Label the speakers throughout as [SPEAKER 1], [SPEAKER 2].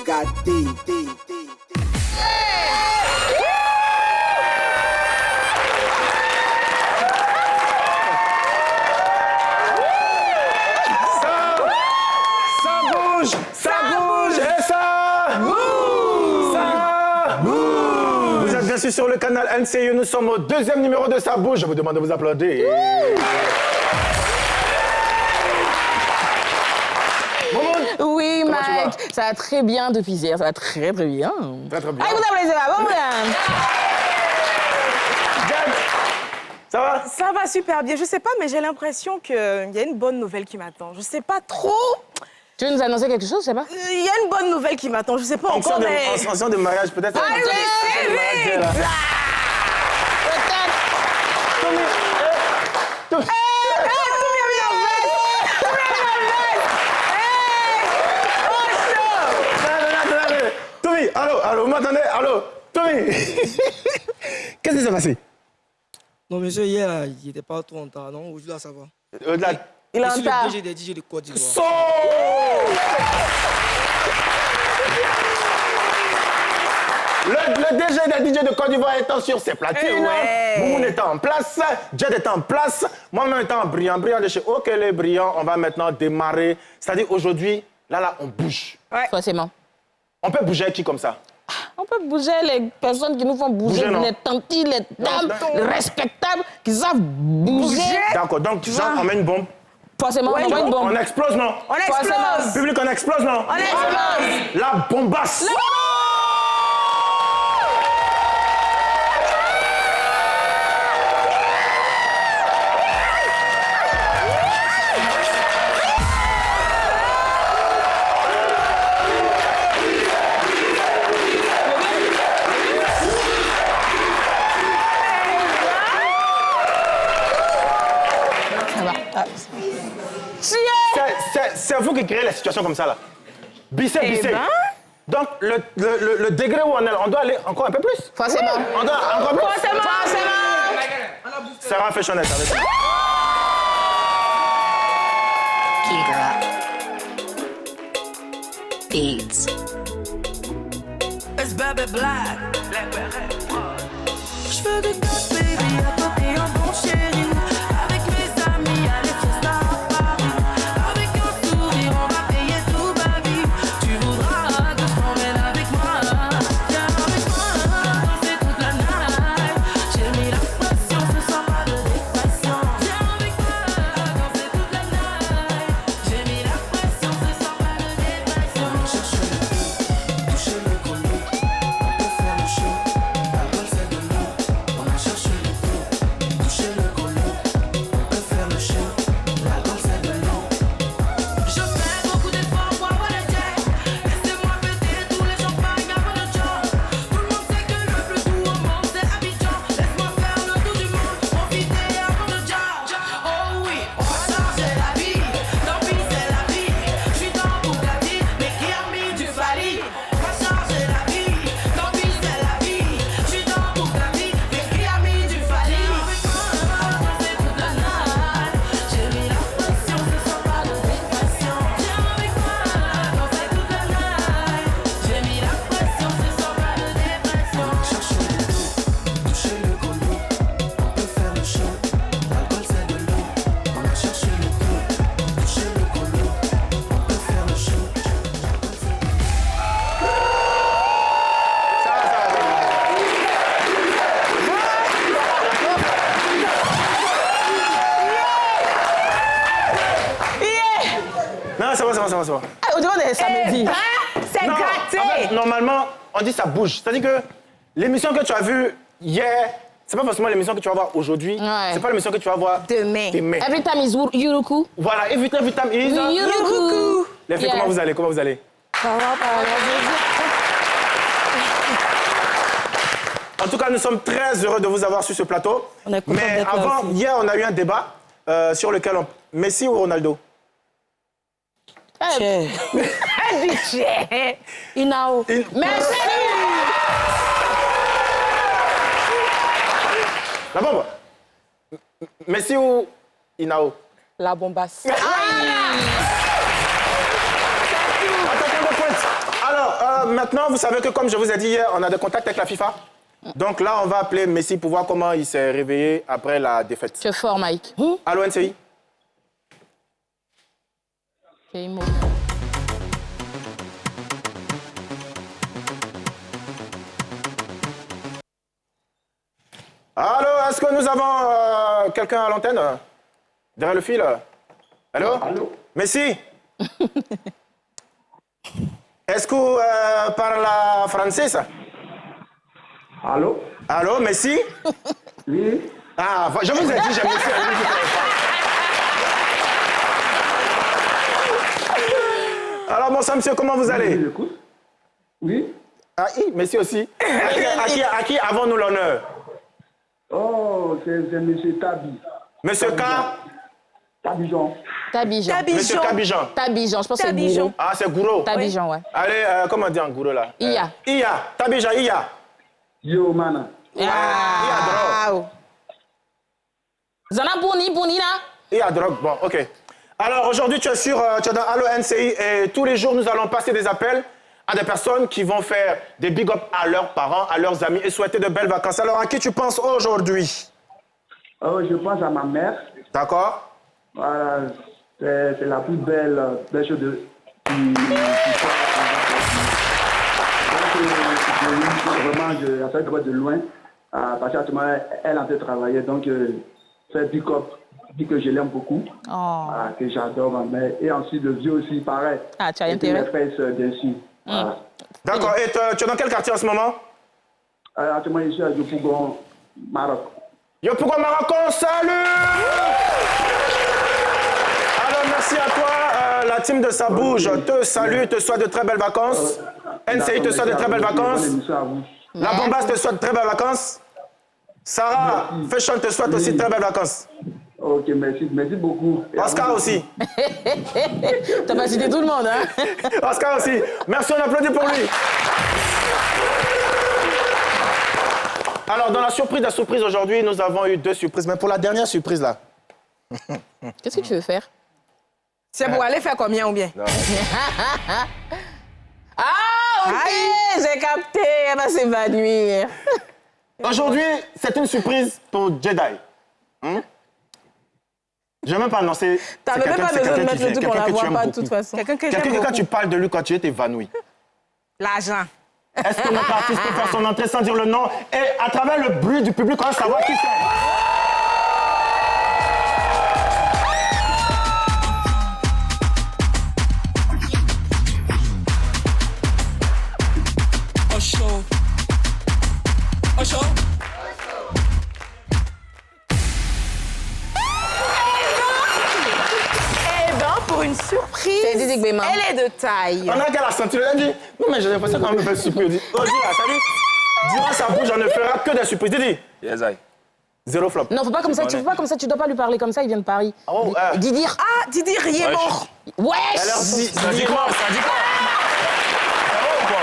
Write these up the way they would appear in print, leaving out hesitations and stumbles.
[SPEAKER 1] gâté.
[SPEAKER 2] Ça bouge et ça bouge. Ça bouge. Vous êtes bien sûr sur le canal NCU, nous sommes au deuxième numéro de Ça bouge. Je vous demande de vous applaudir.
[SPEAKER 3] Oui, Mike, ça va très bien depuis hier, ça va très très bien.
[SPEAKER 2] Très très bien.
[SPEAKER 3] Allez, vous applaudissez là, bon,
[SPEAKER 2] Ça va?
[SPEAKER 4] Ça va super bien. Je sais pas, mais j'ai l'impression qu'il y a une bonne nouvelle qui m'attend. Je sais pas trop.
[SPEAKER 3] Tu veux nous annoncer quelque chose, je sais pas?
[SPEAKER 4] Il y a une bonne nouvelle qui m'attend. Je sais pas encore, mais...
[SPEAKER 2] En fonction de mariage, peut-être.
[SPEAKER 4] Allez, vite!
[SPEAKER 2] Tommy, allô, vous m'entendez? Allô, Tommy. Qu'est-ce qui s'est passé?
[SPEAKER 5] Non, monsieur, hier, là, il n'était pas trop en retard, non? Aujourd'hui, là, ça va.
[SPEAKER 3] Il est en
[SPEAKER 5] Je suis
[SPEAKER 3] retard.
[SPEAKER 5] le DG des DJ de Côte d'Ivoire.
[SPEAKER 2] Le DG des DJ de Côte d'Ivoire étant sur ses platines, Moumoun étant en place, Jet étant en place, moi-même étant brillant de chez OK les brillants, on va maintenant démarrer. C'est-à-dire aujourd'hui, là, on bouge.
[SPEAKER 3] Forcément.
[SPEAKER 2] On peut bouger qui comme ça?
[SPEAKER 3] On peut bouger les personnes qui nous font bouger,
[SPEAKER 2] Bouger, non.
[SPEAKER 3] les tantis, les dames, les respectables, qui savent bouger.
[SPEAKER 2] D'accord, donc genre, on met une bombe.
[SPEAKER 3] Forcément, on envoie une bombe.
[SPEAKER 2] On explose, non?
[SPEAKER 4] On explose!
[SPEAKER 2] Public, on explose, non?
[SPEAKER 4] On explose!
[SPEAKER 2] La bombasse!
[SPEAKER 3] Ça va.
[SPEAKER 2] C'est vous qui créez la situation comme ça, là. Bissé.
[SPEAKER 4] ben.
[SPEAKER 2] Donc, le degré où on doit aller encore un peu plus.
[SPEAKER 3] Forcément.
[SPEAKER 2] On doit encore plus.
[SPEAKER 3] Forcément.
[SPEAKER 2] Sarah Fashionette avec ça.
[SPEAKER 6] Beats.
[SPEAKER 5] It's Baby Black. Je veux des gosses, baby, à toi t'es un bon chéri. Avec mes amis, à les fiestas à Paris. Avec un sourire, on va payer tout ma vie. Tu voudras que je t'emmène avec moi. Viens avec moi, danser toute la night. J'ai mis la pression, ce soir pas de dépression. Viens avec moi, danser toute la night. J'ai mis la pression, ce soir pas de dépression. On cherche le coup, toucher le colo. On peut faire le show, l'alcool c'est de l'eau. On a cherché le coup, toucher le colo. On peut faire le show, l'alcool c'est de l'eau. Je fais beaucoup d'efforts pour avoir les jets. Laissez-moi péter tous les champagnes avant le job. Tout le monde sait que le plus doux au monde c'est Abidjan. Laisse-moi faire le tour du monde, profiter avant le job. Oh oui, on va changer la vie. Tant pis c'est la vie. Je suis dans Bugatti, mais qui a mis du Fali. On va changer la vie. Tant pis c'est la vie. Je suis dans Bugatti, mais qui a mis du Fali. Avec moi, danser toute la night. J'ai mis la pression, ce soir pas de dépression. Viens avec moi, danser toute la night. J'ai mis la pression, ce soir pas de dépression. Cherche le coup, toucher le colo. On peut faire le show, l'alcool c'est de l'eau. On a cherché le coup, toucher le colo. On peut faire le show, l'alcool c'est de l'eau.
[SPEAKER 2] Non, c'est bon.
[SPEAKER 3] Ah, on demande samedi.
[SPEAKER 4] C'est
[SPEAKER 2] Non,
[SPEAKER 4] gâté!
[SPEAKER 2] en fait, normalement, on dit ça bouge. C'est-à-dire que l'émission que tu as vue hier, c'est pas forcément l'émission que tu vas voir aujourd'hui.
[SPEAKER 3] Ouais.
[SPEAKER 2] C'est pas l'émission que tu vas voir
[SPEAKER 4] Demain.
[SPEAKER 3] Every time is Yuruku.
[SPEAKER 2] Voilà, every time is...
[SPEAKER 3] Yuruku.
[SPEAKER 2] Les filles,
[SPEAKER 3] Yeah.
[SPEAKER 2] comment vous allez? En tout cas, nous sommes très heureux de vous avoir sur ce plateau.
[SPEAKER 4] On est content
[SPEAKER 2] Mais
[SPEAKER 4] d'être là
[SPEAKER 2] avant,
[SPEAKER 4] aussi.
[SPEAKER 2] hier, on a eu un débat sur lequel on... Messi ou Ronaldo?
[SPEAKER 3] Inao. Merci.
[SPEAKER 2] La bombe. Messi ou Inao?
[SPEAKER 3] La bombasse.
[SPEAKER 2] Attaquant de pointe. Alors, maintenant, vous savez que comme je vous ai dit hier, on a des contacts avec la FIFA. Donc là, on va appeler Messi pour voir comment il s'est réveillé après la défaite.
[SPEAKER 3] Tu es fort, Mike.
[SPEAKER 2] Allô, NCI? Allô, est-ce que nous avons quelqu'un à l'antenne? Derrière le fil? Allô?
[SPEAKER 1] Allô?
[SPEAKER 2] Messi? Est-ce que vous parlez français?
[SPEAKER 1] Allô?
[SPEAKER 2] Allô, Messi?
[SPEAKER 1] Oui?
[SPEAKER 2] Ah, je vous ai dit, j'aime Messi. Alors, bonsoir, monsieur, comment vous allez?
[SPEAKER 1] Oui, j'écoute. Oui?
[SPEAKER 2] Ah, Messi aussi. À qui avons-nous l'honneur?
[SPEAKER 1] Oh, c'est M. Tabi.
[SPEAKER 2] Monsieur K?
[SPEAKER 1] Tabijan.
[SPEAKER 3] Tabijan.
[SPEAKER 2] Monsieur Kabijan.
[SPEAKER 3] Tabijan, je pense que c'est
[SPEAKER 4] Tabijan.
[SPEAKER 3] Gouro.
[SPEAKER 2] Ah, c'est Gouro.
[SPEAKER 3] Tabijan, ouais.
[SPEAKER 2] Allez, comment on dit en Gouro, là?
[SPEAKER 3] Iya.
[SPEAKER 2] Iya. Tabijan, Iya.
[SPEAKER 1] Yo, mana.
[SPEAKER 2] Iya, drogue.
[SPEAKER 3] Zana Bouni, là.
[SPEAKER 2] Iya, drogue. Bon, OK. Alors, aujourd'hui, tu es dans Allo NCI et tous les jours, nous allons passer des appels à des personnes qui vont faire des big up à leurs parents, à leurs amis et souhaiter de belles vacances. Alors, à qui tu penses aujourd'hui?
[SPEAKER 1] Oh, je pense à ma mère.
[SPEAKER 2] D'accord?
[SPEAKER 1] Voilà, c'est la plus belle chose de... Vraiment, je la fais de loin. Parce qu'actuellement, elle est en train de travailler. Donc, fait big up. Dit que je l'aime beaucoup. Que j'adore ma mère. Et ensuite, le vieux aussi, pareil.
[SPEAKER 3] Ah, tu as
[SPEAKER 1] et
[SPEAKER 3] intérêt.
[SPEAKER 1] mes frères et sœurs, bien sûr. Voilà.
[SPEAKER 2] D'accord. Et tu es dans quel quartier en ce moment?
[SPEAKER 1] Actuellement, je suis à Yopougon, Maroc.
[SPEAKER 2] Yopougon, Maroc, salut! Alors, merci à toi. La team de Ça Bouge te salue, te souhaite de très belles vacances. NCI te souhaite de très belles vacances. La Bombasse te souhaite de très belles vacances. Sarah Fashion te souhaite aussi de très belles vacances.
[SPEAKER 1] Ok, merci beaucoup.
[SPEAKER 2] Oscar aussi.
[SPEAKER 3] T'as pas cité tout le monde, hein?
[SPEAKER 2] Oscar aussi. Merci, on applaudit pour lui. Alors, dans la surprise aujourd'hui, nous avons eu 2 surprises. Mais pour la dernière surprise, là.
[SPEAKER 3] Qu'est-ce que tu veux faire?
[SPEAKER 4] C'est pour aller faire combien ou bien?
[SPEAKER 3] Ah, OK, j'ai capté. Elle va s'évanouir.
[SPEAKER 2] Aujourd'hui, c'est une surprise pour Jedi. Je vais même pas annoncer.
[SPEAKER 4] T'avais même pas besoin de mettre le truc, on la voit pas de toute
[SPEAKER 2] beaucoup.
[SPEAKER 4] façon. Quelqu'un que
[SPEAKER 2] Quelqu'un
[SPEAKER 4] j'aime
[SPEAKER 2] que quand
[SPEAKER 4] beaucoup.
[SPEAKER 2] tu parles de lui, quand tu es évanoui.
[SPEAKER 4] L'argent.
[SPEAKER 2] Est-ce que notre artiste peut faire son entrée sans dire le nom? Et à travers le bruit du public, on va savoir qui c'est.
[SPEAKER 4] Eh ben, pour une surprise,
[SPEAKER 3] C'est Didi Gbema.
[SPEAKER 4] elle est de taille.
[SPEAKER 2] On a qu'à la sentir. Elle dit, non mais j'ai l'impression qu'on me fait une surprise. Elle dit, aujourd'hui, là, ça dit, durant Sa Bouge, on ne fera que des surprises. Didi,
[SPEAKER 6] Yes, I.
[SPEAKER 2] 0 flop.
[SPEAKER 3] Non, faut pas comme ça, tu dois pas lui parler comme ça, il vient de Paris.
[SPEAKER 2] Oh,
[SPEAKER 3] Didi.
[SPEAKER 4] Ah, Didi, rien mort.
[SPEAKER 3] Wesh!
[SPEAKER 2] Alors, Didi,
[SPEAKER 6] Ça dit quoi? Ça dit quoi? Ça va ou quoi?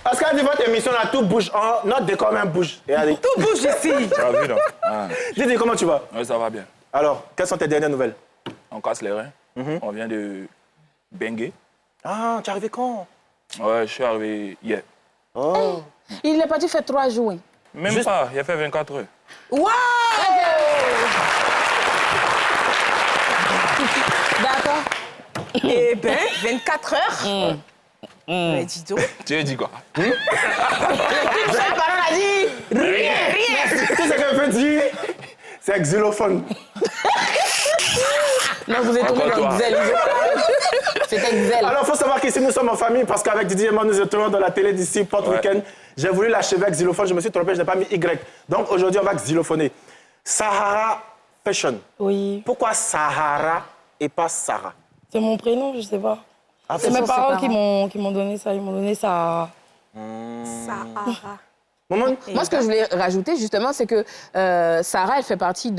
[SPEAKER 2] parce qu'elle dit, votre émission là, tout bouge. Notre décor même bouge. Et elle dit,
[SPEAKER 4] Tout bouge ici.
[SPEAKER 6] Tu as vu, non? Ah.
[SPEAKER 2] Didi, comment tu vas?
[SPEAKER 6] Oui, ça va bien.
[SPEAKER 2] Alors, quelles sont tes dernières nouvelles?
[SPEAKER 6] On casse les reins. On vient de Bengue.
[SPEAKER 2] Ah, tu es arrivé quand?
[SPEAKER 6] Ouais, je suis arrivé hier.
[SPEAKER 2] Oh.
[SPEAKER 3] Il n'est pas dû faire 3 jours.
[SPEAKER 6] Même pas, il a fait 24 heures.
[SPEAKER 4] Waouh!
[SPEAKER 3] D'accord.
[SPEAKER 4] Eh ben, 24 heures. Mais dis donc.
[SPEAKER 6] Tu as dit quoi?
[SPEAKER 2] Tu sais ce qu'elle peut dire? C'est xylophone.
[SPEAKER 3] Non, vous êtes tombé
[SPEAKER 6] Encore
[SPEAKER 3] dans
[SPEAKER 6] toi.
[SPEAKER 3] Xel. C'était Xel.
[SPEAKER 2] Alors, il faut savoir qu'ici, nous sommes en famille parce qu'avec Didier et moi, nous étions dans la télé d'ici, Port Weekend. J'ai voulu l'achever avec xylophone, je me suis trompé, je n'ai pas mis Y. Donc, aujourd'hui, on va xylophoner. Sahara Fashion.
[SPEAKER 7] Oui,
[SPEAKER 2] Pourquoi Sahara et pas Sarah?
[SPEAKER 7] c'est mon prénom, je sais pas.
[SPEAKER 2] Ah,
[SPEAKER 7] C'est mes
[SPEAKER 3] ses
[SPEAKER 7] parents
[SPEAKER 3] parents.
[SPEAKER 7] qui m'ont donné ça. Ils m'ont donné ça.
[SPEAKER 4] Sahara.
[SPEAKER 2] Maman?
[SPEAKER 3] Moi, ce que je voulais rajouter, justement, c'est que Sarah, elle a fait partie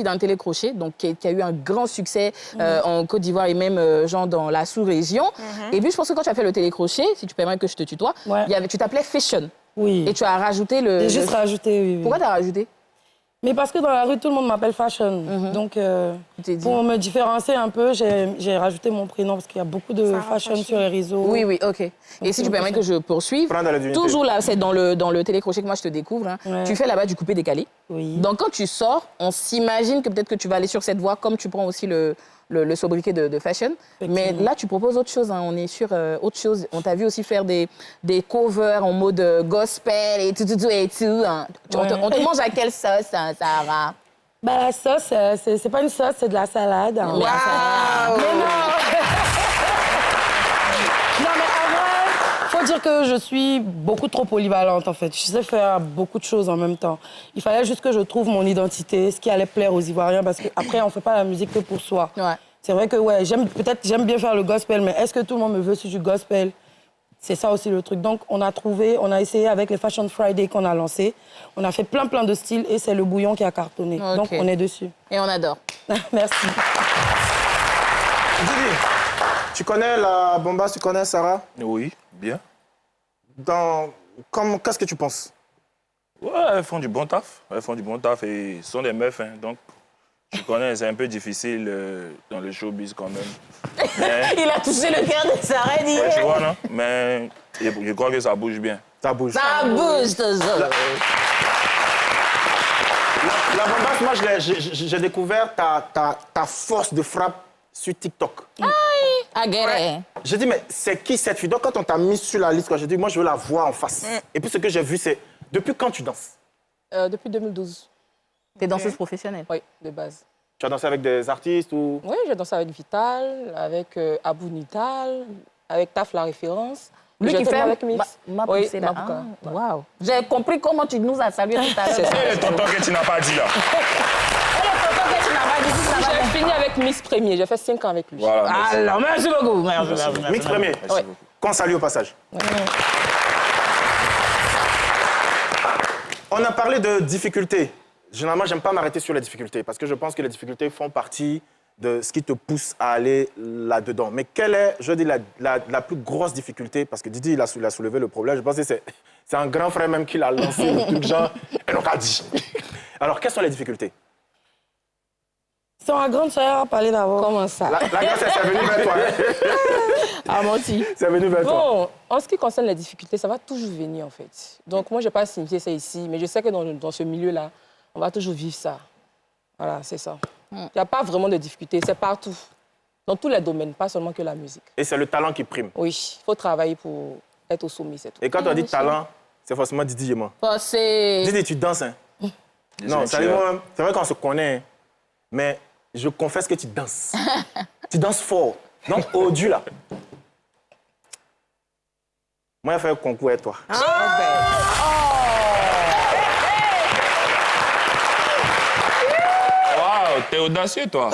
[SPEAKER 3] d'un télécrochet, donc qui a eu un grand succès en Côte d'Ivoire et même genre dans la sous-région. Et puis, je pense que quand tu as fait le télécrochet, si tu permets que je te tutoie,
[SPEAKER 7] Ouais.
[SPEAKER 3] tu t'appelais Fashion.
[SPEAKER 7] Oui.
[SPEAKER 3] Et tu as rajouté le...
[SPEAKER 7] J'ai juste rajouté, oui.
[SPEAKER 3] Pourquoi tu as rajouté?
[SPEAKER 7] Mais parce que dans la rue, tout le monde m'appelle Fashion. Donc, pour me différencier un peu, j'ai rajouté mon prénom parce qu'il y a beaucoup de fashion sur les réseaux.
[SPEAKER 3] Oui, oui, OK. Et si tu permets que je poursuive, toujours là, c'est dans le télécrochet que moi je te découvre. Hein.
[SPEAKER 7] Ouais.
[SPEAKER 3] Tu fais là-bas du coupé-décalé.
[SPEAKER 7] Oui.
[SPEAKER 3] Donc quand tu sors, on s'imagine que peut-être que tu vas aller sur cette voie comme tu prends aussi le sobriquet de fashion. Mais là, tu proposes autre chose. Hein. On est sur autre chose. On t'a vu aussi faire des covers en mode gospel et tout. Hein.
[SPEAKER 7] Ouais.
[SPEAKER 3] On te mange à quelle sauce, hein, Sarah?
[SPEAKER 7] Bah, la sauce, c'est pas une sauce, c'est de la salade. Hein.
[SPEAKER 3] Wow.
[SPEAKER 7] Mais non. Non, mais en vrai, faut dire que je suis beaucoup trop polyvalente, en fait. Je sais faire beaucoup de choses en même temps. Il fallait juste que je trouve mon identité, ce qui allait plaire aux Ivoiriens, parce qu'après, on fait pas la musique que pour soi.
[SPEAKER 3] Ouais.
[SPEAKER 7] C'est vrai que, ouais, j'aime bien faire le gospel, mais est-ce que tout le monde me veut sur du gospel? C'est ça aussi le truc. Donc, on a essayé avec les Fashion Friday qu'on a lancé. On a fait plein de styles et c'est le bouillon qui a cartonné.
[SPEAKER 3] Okay.
[SPEAKER 7] Donc, on est dessus.
[SPEAKER 3] Et on adore.
[SPEAKER 7] Merci.
[SPEAKER 2] Didi, tu connais la bombasse, tu connais Sarah?
[SPEAKER 6] Oui, bien.
[SPEAKER 2] Qu'est-ce que tu penses?
[SPEAKER 6] Ouais, elles font du bon taf. Elles font du bon taf et ce sont des meufs, hein, donc tu connais, c'est un peu difficile dans le showbiz quand même. Mais,
[SPEAKER 3] Il a touché le cœur de Sarah.
[SPEAKER 6] ouais, tu vois, non? Mais je crois que ça bouge bien.
[SPEAKER 2] Ça bouge.
[SPEAKER 3] Ça bouge, toujours.
[SPEAKER 2] La bombasse, moi, j'ai découvert ta force de frappe sur TikTok.
[SPEAKER 3] Aguerre.
[SPEAKER 2] J'ai dit, mais c'est qui cette fille? Donc, quand on t'a mis sur la liste, j'ai dit, moi, je veux la voir en face. Et puis, ce que j'ai vu, c'est depuis quand tu danses?
[SPEAKER 7] Depuis 2012.
[SPEAKER 3] T'es danseuse professionnelle?
[SPEAKER 7] Oui, de base.
[SPEAKER 2] Tu as dansé avec des artistes ou...
[SPEAKER 7] Oui, j'ai dansé avec Vital, avec Abou Nital, avec Taf la référence.
[SPEAKER 3] Lui qui fait
[SPEAKER 7] avec Mix.
[SPEAKER 3] Ma
[SPEAKER 7] Oui,
[SPEAKER 3] poussée, là.
[SPEAKER 7] Mabouka.
[SPEAKER 3] Ah, wow. J'ai compris comment tu nous as salué tout à l'heure.
[SPEAKER 6] Et le tonton que tu n'as pas dit là.
[SPEAKER 7] J'ai fini avec Mix Premier, j'ai fait 5 ans avec lui.
[SPEAKER 6] Voilà, merci.
[SPEAKER 3] Alors, merci beaucoup. Merci.
[SPEAKER 2] Mix premier.
[SPEAKER 7] Ouais.
[SPEAKER 2] Qu'on salue au passage. On a parlé de difficultés. Généralement, j'aime pas m'arrêter sur les difficultés parce que je pense que les difficultés font partie de ce qui te pousse à aller là-dedans. Mais quelle est, je dis, la plus grosse difficulté? Parce que Didi, il a soulevé le problème. Je pense que c'est un grand frère même qui l'a lancé, le truc genre, et donc a dit. Alors, quelles sont les difficultés?
[SPEAKER 7] C'est ma grande sœur à parler d'abord.
[SPEAKER 3] Comment ça?
[SPEAKER 2] La grande, c'est venu vers toi.
[SPEAKER 3] Ah, menti.
[SPEAKER 2] C'est venu vers toi.
[SPEAKER 8] Bon, en ce qui concerne les difficultés, ça va toujours venir en fait. Donc moi, je n'ai pas signifié ça ici, mais je sais que dans ce milieu-là, on va toujours vivre ça. Voilà, c'est ça. Il n'y a pas vraiment de difficultés, c'est partout. Dans tous les domaines, pas seulement que la musique.
[SPEAKER 2] Et c'est le talent qui prime.
[SPEAKER 8] Oui, il faut travailler pour être au sommet, c'est tout.
[SPEAKER 2] Et quand on dit talent, c'est forcément Didi et moi.
[SPEAKER 3] Passé.
[SPEAKER 2] Didi, tu danses, hein? Non, c'est vrai qu'on se connaît, mais je confesse que tu danses. Tu danses fort. Donc, au Dieu, là. Moi, j'ai fait un concours avec toi.
[SPEAKER 6] Waouh, t'es audacieux, toi.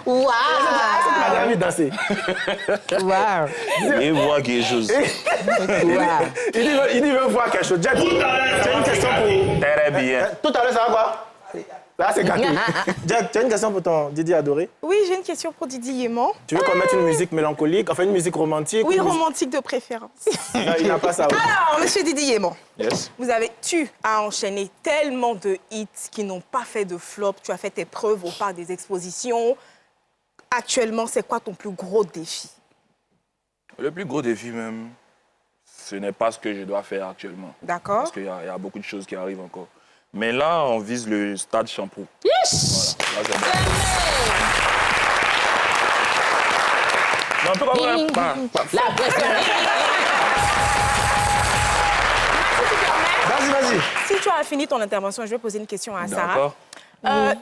[SPEAKER 3] Waouh!
[SPEAKER 2] Elle a envie de danser.
[SPEAKER 3] Waouh!
[SPEAKER 6] Il voit quelque chose.
[SPEAKER 2] Il dit veut voir quelque chose. Jack, j'ai une question pour...
[SPEAKER 6] Très bien.
[SPEAKER 2] Tout à l'heure, ça va quoi? Là, c'est gâté. Jack, tu as une question pour ton Didi adoré?
[SPEAKER 4] Oui, j'ai une question pour Didi Yéman.
[SPEAKER 2] Tu veux qu'on mette une musique mélancolique, enfin une musique romantique?
[SPEAKER 4] Oui,
[SPEAKER 2] ou une
[SPEAKER 4] romantique de préférence.
[SPEAKER 2] Non, il n'a pas ça. Oui.
[SPEAKER 4] Alors, monsieur Didi Yéman,
[SPEAKER 6] Yes.
[SPEAKER 4] tu as enchaîné tellement de hits qui n'ont pas fait de flop. Tu as fait tes preuves au parc des expositions. Actuellement, c'est quoi ton plus gros défi?
[SPEAKER 6] Le plus gros défi même, ce n'est pas ce que je dois faire actuellement.
[SPEAKER 4] D'accord.
[SPEAKER 6] Parce qu'il y a beaucoup de choses qui arrivent encore. Mais là, on vise le stade Champoux.
[SPEAKER 3] Yes!
[SPEAKER 6] Voilà, là, c'est bon. Non, on peut pas...
[SPEAKER 3] La pression.
[SPEAKER 2] Vas-y.
[SPEAKER 4] Si tu as fini ton intervention, je vais poser une question à Sarah.
[SPEAKER 6] D'accord.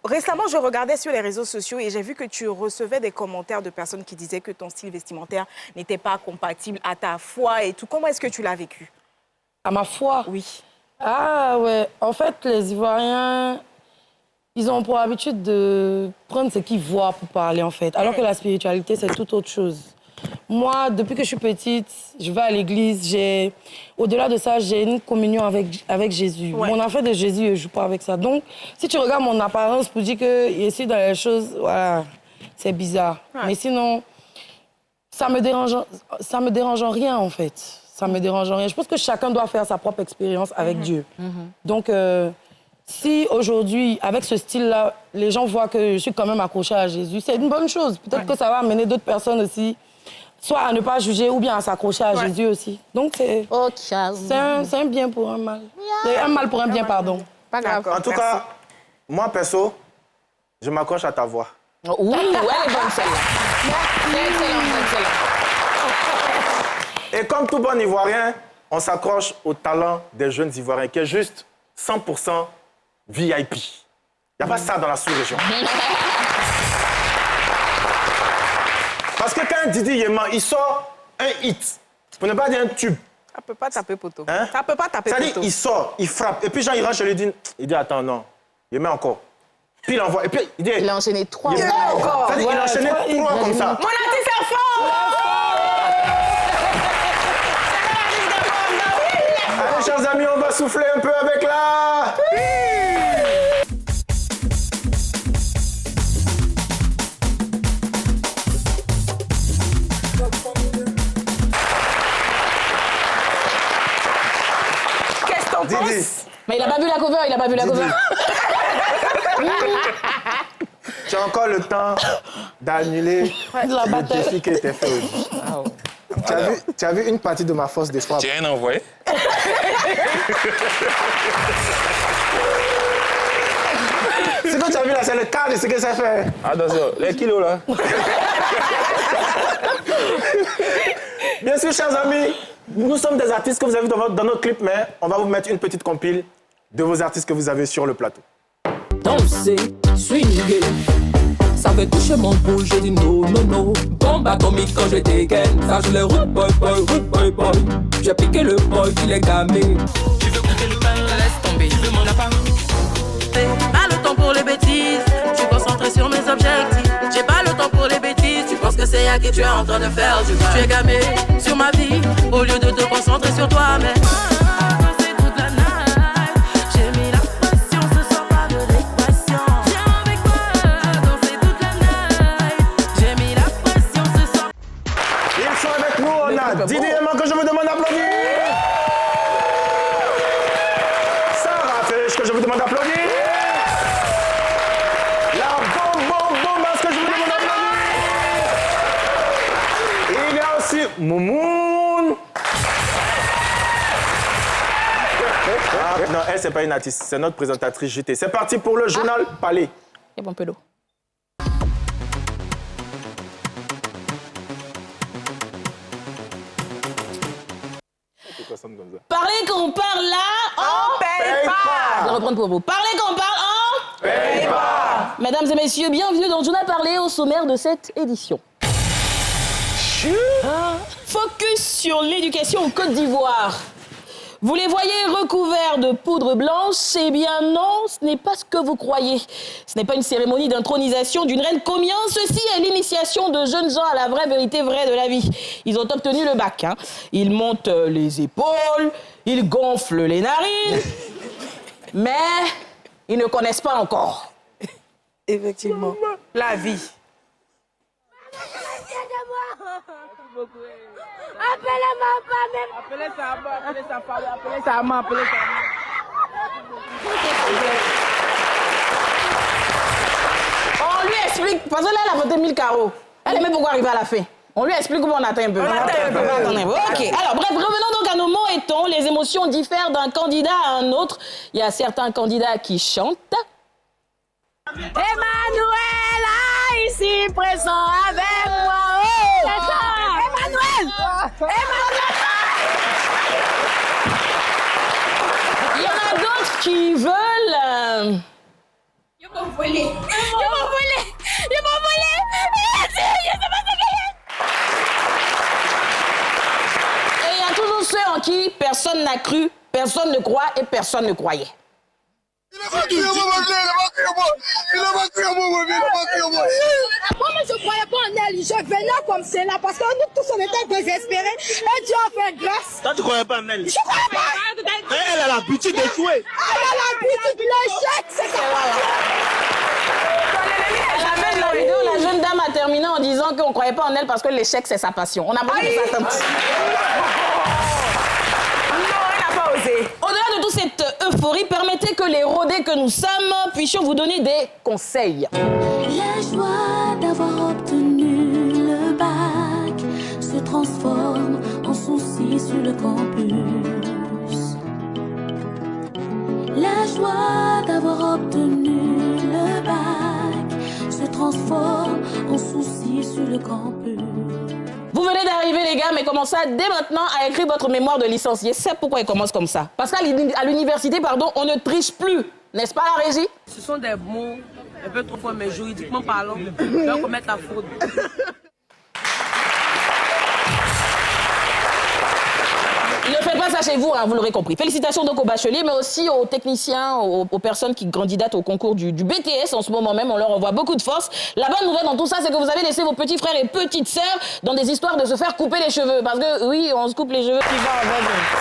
[SPEAKER 4] Récemment, je regardais sur les réseaux sociaux et j'ai vu que tu recevais des commentaires de personnes qui disaient que ton style vestimentaire n'était pas compatible à ta foi et tout. Comment est-ce que tu l'as vécu?
[SPEAKER 7] À ma foi?
[SPEAKER 4] Oui.
[SPEAKER 7] Ah ouais, en fait, les Ivoiriens, ils ont pour habitude de prendre ce qu'ils voient pour parler, en fait. Alors que la spiritualité, c'est tout autre chose. Moi, depuis que je suis petite, je vais à l'église. Au-delà de ça, j'ai une communion avec Jésus.
[SPEAKER 4] Ouais.
[SPEAKER 7] Mon enfant de Jésus, je ne joue pas avec ça. Donc, si tu regardes mon apparence pour dire que ici, dans les choses, voilà, c'est bizarre.
[SPEAKER 4] Ouais.
[SPEAKER 7] Mais sinon, ça me dérange en rien, en fait. Ça me dérange en rien. Je pense que chacun doit faire sa propre expérience avec Dieu. Donc, si aujourd'hui, avec ce style-là, les gens voient que je suis quand même accrochée à Jésus, c'est une bonne chose. Peut-être que ça va amener d'autres personnes aussi, soit à ne pas juger ou bien à s'accrocher à Jésus aussi. Donc, c'est un bien pour un mal. C'est un mal pour un bien, pardon.
[SPEAKER 3] Pas grave.
[SPEAKER 2] En tout cas, moi, perso, je m'accroche à ta voix.
[SPEAKER 3] Ouh, elle est bonne celle-là. C'est excellent.
[SPEAKER 2] Et comme tout bon Ivoirien, on s'accroche au talent des jeunes Ivoiriens, qui est juste 100% VIP. Il n'y a pas ça dans la sous-région. Parce que quand Didi Yéman, il sort un hit, pour ne pas dire un tube.
[SPEAKER 4] Ça peut pas taper poteau.
[SPEAKER 2] Hein?
[SPEAKER 4] Ça peut pas taper
[SPEAKER 2] Ça
[SPEAKER 4] poteau.
[SPEAKER 2] dit, il sort, il frappe. Et puis Jean, il rentre chez lui, il dit, attends, non. Il met encore. Puis il envoie. Et puis il dit...
[SPEAKER 3] Il a enchaîné 3
[SPEAKER 2] il met encore. Ça dit, il a enchaîné 3 comme ça.
[SPEAKER 4] Mon artiste est fort!
[SPEAKER 2] Allez, chers amis, on va souffler un peu avec la...
[SPEAKER 4] Qu'est-ce que t'en
[SPEAKER 2] Didi.
[SPEAKER 4] penses?
[SPEAKER 3] Mais il a pas vu la cover,
[SPEAKER 2] Tu as encore le temps d'annuler le défi qui était fait aujourd'hui. Tu as vu une partie de ma force de frappe.
[SPEAKER 6] Tu as rien envoyé?
[SPEAKER 2] Ce que tu as vu là, c'est le quart de ce que ça fait.
[SPEAKER 6] Attention, les kilos là.
[SPEAKER 2] Bien sûr, chers amis, nous sommes des artistes que vous avez vu dans notre clip, mais on va vous mettre une petite compile de vos artistes que vous avez sur le plateau.
[SPEAKER 9] Danser, swinguer, ça fait toucher mon boule, j'ai dit non, non, non. Bombe atomique quand je dégaine, ça joue les root boy, boy. J'ai piqué le boy, il est gamé.
[SPEAKER 5] Tu veux goûter le pain, laisse tomber, tu veux mon appart. Pas le temps pour les bêtises, je suis concentré sur mes objectifs. J'ai pas le temps pour les bêtises, tu penses que c'est à qui tu es en train de faire du mal. Tu es gamé sur ma vie, au lieu de te concentrer sur toi, mais... danser toute la night, j'ai mis la pression, ce soir pas de dépression. Viens avec moi, danser toute la night, j'ai mis la pression, ce soir.
[SPEAKER 2] Ils sont avec nous, on a Didi Yéman que je vous demande d'applaudir. Sarah Fish que je vous demande d'applaudir. La bombe, que je vous demande d'applaudir. Il y a aussi Moumoun. Ah, non, elle, c'est pas une artiste, c'est notre présentatrice JT. C'est parti pour le journal Palais.
[SPEAKER 3] Il y a un peu d'eau. Parlez qu'on parle là,
[SPEAKER 4] On paye pas!
[SPEAKER 3] Je vais reprendre pour vous. Parlez qu'on parle en...
[SPEAKER 2] Paye pas.
[SPEAKER 3] Mesdames et messieurs, bienvenue dans le journal Parlé au sommaire de cette édition. Focus sur l'éducation en Côte d'Ivoire. Vous les voyez recouverts de poudre blanche? Eh bien non, ce n'est pas ce que vous croyez. Ce n'est pas une cérémonie d'intronisation d'une reine combien. Ceci est l'initiation de jeunes gens à la vraie vérité vraie de la vie. Ils ont obtenu le bac. Hein. Ils montent les épaules, ils gonflent les narines, mais ils ne connaissent pas encore.
[SPEAKER 4] Effectivement. La vie.
[SPEAKER 8] Appelez sa maman, appelez sa femme, appelez sa maman, appelez sa maman.
[SPEAKER 3] On lui explique, parce que là, elle a voté 1000 carreaux. Elle aimait pourquoi arriver à la fin. On lui explique comment on atteint un peu.
[SPEAKER 4] On atteint un peu.
[SPEAKER 3] Ok, alors bref, revenons donc à nos mots et tons. Les émotions diffèrent d'un candidat à un autre. Il y a certains candidats qui chantent.
[SPEAKER 5] Emmanuel, ici présent avec moi. Oh, Emmanuel!
[SPEAKER 3] Il y en a d'autres qui veulent...
[SPEAKER 5] Ils m'ont volé!
[SPEAKER 3] Et il y a toujours ceux en qui personne n'a cru, personne ne croit et personne ne croyait.
[SPEAKER 10] Moi, je ne croyais pas en elle. Je venais comme cela parce que nous tous, on était désespérés. Et Dieu a fait grâce.
[SPEAKER 11] Toi, tu ne croyais pas en elle?
[SPEAKER 10] Je ne croyais pas.
[SPEAKER 11] Elle a l'habitude d'échouer.
[SPEAKER 10] Elle a l'habitude de l'échec. C'est ça.
[SPEAKER 3] À la fin de la vidéo, la jeune dame a terminé en disant qu'on ne croyait pas en elle parce que l'échec, c'est sa passion. On n'a pas dit ça.
[SPEAKER 4] Non, elle n'a pas osé.
[SPEAKER 3] Au-delà de toute cette euphorie, permettez que que les rodés que nous sommes puissions vous donner des conseils.
[SPEAKER 5] La joie d'avoir obtenu le bac se transforme en soucis sur le campus. La joie d'avoir obtenu le bac se transforme en soucis sur le campus.
[SPEAKER 3] Vous venez d'arriver, les gars, mais commencez dès maintenant à écrire votre mémoire de licencié. C'est pourquoi il commence comme ça. Parce qu'à l'université, on ne triche plus. N'est-ce pas, la régie?
[SPEAKER 12] Ce sont des mots un peu trop forts, mais juridiquement parlant, je vais commettre la faute.
[SPEAKER 3] Ne faites pas ça chez vous, hein, vous l'aurez compris. Félicitations donc aux bacheliers, mais aussi aux techniciens, aux personnes qui candidatent au concours du BTS. En ce moment même, on leur envoie beaucoup de force. La bonne nouvelle dans tout ça, c'est que vous avez laissé vos petits frères et petites sœurs dans des histoires de se faire couper les cheveux. Parce que, oui, on se coupe les cheveux.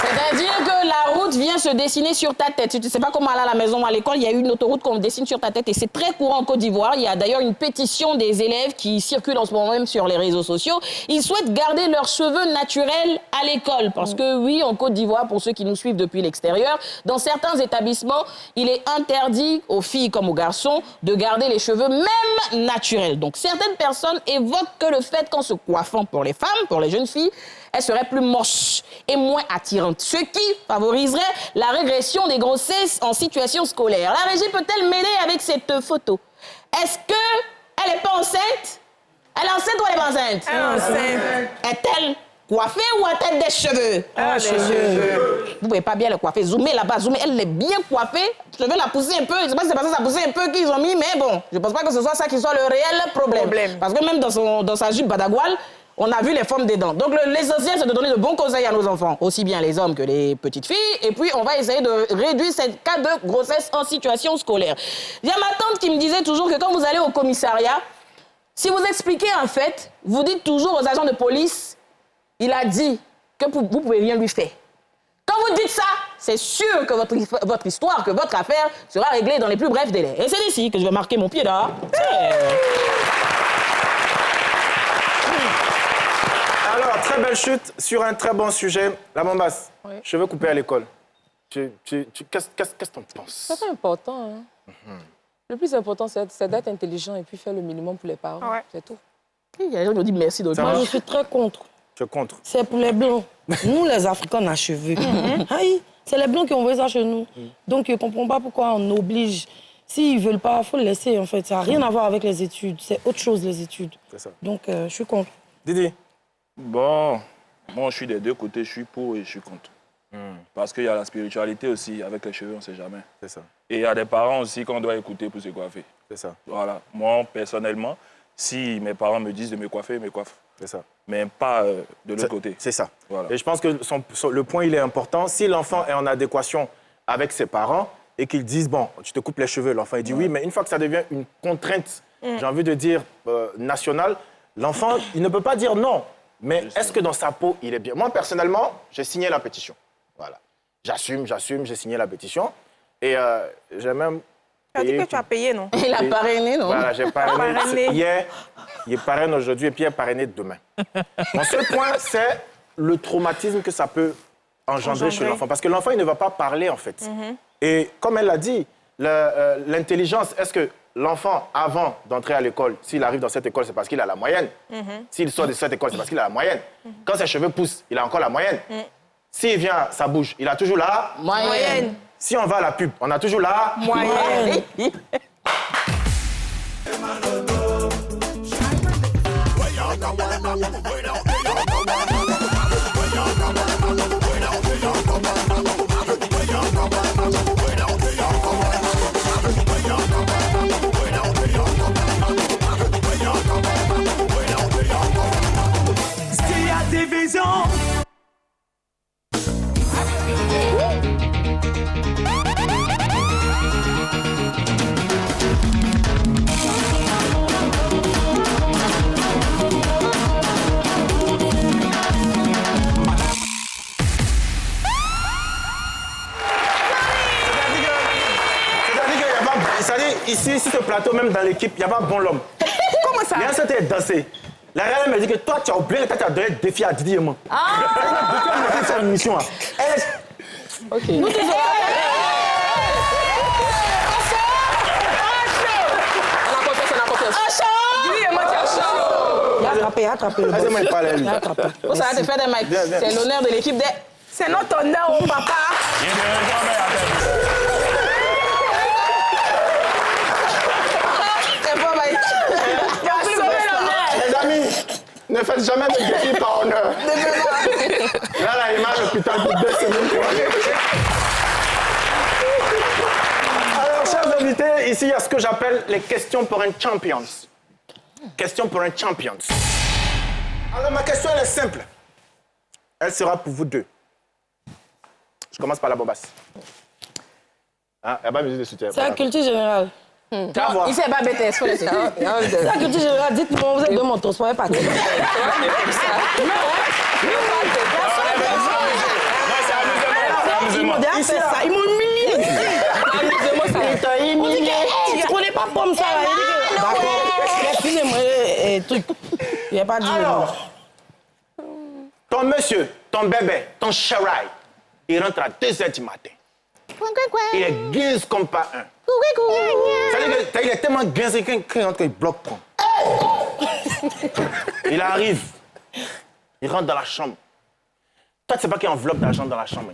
[SPEAKER 3] C'est-à-dire que la route vient se dessiner sur ta tête. Tu ne sais pas comment aller à la maison ou à l'école, il y a eu une autoroute qu'on dessine sur ta tête. Et c'est très courant en Côte d'Ivoire. Il y a d'ailleurs une pétition des élèves qui circule en ce moment même sur les réseaux sociaux. Ils souhaitent garder leurs cheveux naturels à l'école. Parce que, oui, en Côte d'Ivoire, pour ceux qui nous suivent depuis l'extérieur, dans certains établissements, il est interdit aux filles comme aux garçons de garder les cheveux même naturels. Donc certaines personnes évoquent que le fait qu'en se coiffant pour les femmes, pour les jeunes filles, elles seraient plus moches et moins attirantes, ce qui favoriserait la régression des grossesses en situation scolaire. La régie peut-elle m'aider avec cette photo? Est-ce qu'elle n'est pas enceinte? Elle est enceinte ou elle n'est pas enceinte?
[SPEAKER 4] Elle est enceinte.
[SPEAKER 3] Est-elle coiffée ou a-t-elle des cheveux?
[SPEAKER 4] Ah, des cheveux.
[SPEAKER 3] Vous pouvez pas bien le coiffer. Zoomez là-bas, zoomez. Elle est bien coiffée. Je vais la pousser un peu. Je sais pas si c'est parce que ça a poussé un peu qu'ils ont mis, mais bon, je pense pas que ce soit ça qui soit le réel problème. Parce que même dans sa jupe badagoual, on a vu les formes des dents. Donc l'essentiel, c'est de donner de bons conseils à nos enfants, aussi bien les hommes que les petites filles. Et puis, on va essayer de réduire ces cas de grossesse en situation scolaire. Il y a ma tante qui me disait toujours que quand vous allez au commissariat, si vous expliquez un fait, vous dites toujours aux agents de police, il a dit que vous ne pouvez rien lui faire. Quand vous dites ça, c'est sûr que votre histoire, que votre affaire sera réglée dans les plus brefs délais. Et c'est ici que je vais marquer mon pied là.
[SPEAKER 2] Alors, très belle chute sur un très bon sujet. La Mambasse, oui. Cheveux coupés à l'école. Qu'est-ce que t'en penses?
[SPEAKER 8] C'est important. Hein? Le plus important, c'est d'être intelligent et puis faire le minimum pour les parents. Ouais. C'est tout.
[SPEAKER 3] Il y a des gens qui ont dit merci.
[SPEAKER 7] Moi, je suis très contre.
[SPEAKER 2] Tu es contre?
[SPEAKER 7] C'est pour les Blancs. Nous, les Africains, on a cheveux. C'est les Blancs qui ont envoyé ça chez nous. Donc, je ne comprends pas pourquoi on oblige. S'ils ne veulent pas, il faut le laisser, en fait. Ça n'a rien à voir avec les études. C'est autre chose, les études. C'est ça. Donc, je suis contre.
[SPEAKER 2] Didi?
[SPEAKER 6] Bon, moi, je suis des deux côtés. Je suis pour et je suis contre. Parce qu'il y a la spiritualité aussi. Avec les cheveux, on ne sait jamais.
[SPEAKER 2] C'est ça.
[SPEAKER 6] Et il y a des parents aussi qu'on doit écouter pour se coiffer.
[SPEAKER 2] C'est ça.
[SPEAKER 6] Voilà. Moi, personnellement, si mes parents me disent de me coiffer, me coiffe.
[SPEAKER 2] C'est ça.
[SPEAKER 6] Mais pas de l'autre côté.
[SPEAKER 2] C'est ça.
[SPEAKER 6] Voilà.
[SPEAKER 2] Et je pense que le point, il est important. Si l'enfant est en adéquation avec ses parents et qu'ils disent, bon, tu te coupes les cheveux, l'enfant, il dit oui, mais une fois que ça devient une contrainte, j'ai envie de dire, nationale, l'enfant, il ne peut pas dire non. Mais est-ce que dans sa peau, il est bien? Moi, personnellement, j'ai signé la pétition. Voilà. J'assume, j'ai signé la pétition. Et j'ai même...
[SPEAKER 4] Tu as dit que tu as payé, non?
[SPEAKER 3] Il a parrainé, non?
[SPEAKER 2] Voilà, j'ai parrainé. Hier, il est parrainé aujourd'hui et puis il est parrainé demain. Mon seul point, c'est le traumatisme que ça peut engendrer chez l'enfant. Parce que l'enfant, il ne va pas parler, en fait. Et comme elle l'a dit, l'intelligence, est-ce que l'enfant, avant d'entrer à l'école, s'il arrive dans cette école, c'est parce qu'il a la moyenne. S'il sort de cette école, c'est parce qu'il a la moyenne. Quand ses cheveux poussent, il a encore la moyenne. S'il vient, ça bouge, il a toujours la
[SPEAKER 3] moyenne.
[SPEAKER 2] Si on va à la pub, on a toujours la
[SPEAKER 3] moyenne.
[SPEAKER 2] Ici, sur ce plateau, même dans l'équipe, il n'y a pas bon l'homme.
[SPEAKER 4] Comment ça?
[SPEAKER 2] Il y a un seul dansé. La réelle me dit que toi, tu as oublié que tu as donné le défi à Didi et moi.
[SPEAKER 3] Ah!
[SPEAKER 2] Elle a faire une mission.
[SPEAKER 3] Ok.
[SPEAKER 7] attrapez.
[SPEAKER 2] Laissez-moi y parler, lui.
[SPEAKER 3] Oh, ça va te faire des mics. C'est l'honneur de l'équipe des...
[SPEAKER 4] C'est notre honneur, oh papa.
[SPEAKER 3] C'est bon, Mike.
[SPEAKER 2] Les amis, ne faites jamais de défi par honneur. Là, il m'a à l'hôpital pour 2 semaines. Alors, chers invités, ici, il y a ce que j'appelle les questions pour un champion. Questions pour un champion. Alors, ma question, elle est simple. Elle sera pour vous deux. Je commence par la bombasse. Hein, il n'y a pas besoin de soutien.
[SPEAKER 7] C'est la culture générale.
[SPEAKER 3] Il s'est pas BTS, faut laisser.
[SPEAKER 7] C'est la culture générale. Dites-moi, vous êtes de mon tour, soyez pas. Ils m'ont déjà fait ça, ils m'ont humilié. Ils t'ont humilié. Tu ne connais pas comme ça. D'accord. Excusez-moi, truc. Il n'y a pas de...
[SPEAKER 2] Alors, ton monsieur, ton bébé, ton chéri, il rentre à 2h du matin. Il est guinze comme pas un. C'est-à-dire qu'il est tellement guinze qu'il rentre, il bloque. Il arrive. Il rentre dans la chambre. Toi, tu sais pas qu'il y a une enveloppe d'argent dans la chambre.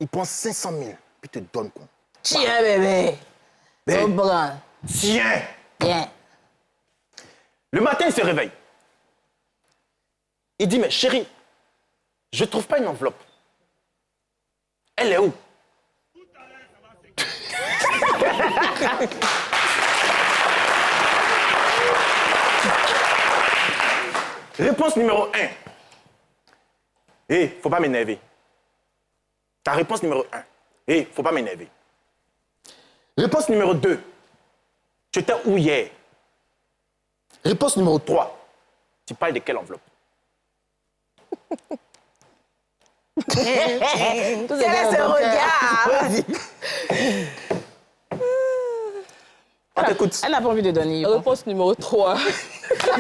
[SPEAKER 2] Il prend 500 000, puis te donne quoi.
[SPEAKER 3] Tiens, bébé.
[SPEAKER 2] Tiens.
[SPEAKER 3] Tiens.
[SPEAKER 2] Le matin, il se réveille. Il dit, mais chérie, je trouve pas une enveloppe. Elle est où? Réponse numéro 1. Hé, faut pas m'énerver. Ta réponse numéro 1. Hé, faut pas m'énerver. Réponse numéro 2. Tu étais où hier? Réponse numéro 3. Tu parles de quelle enveloppe?
[SPEAKER 4] Quel est ce regard?
[SPEAKER 2] On t'écoute.
[SPEAKER 3] Elle n'a pas envie de donner.
[SPEAKER 8] Réponse numéro 3. Elle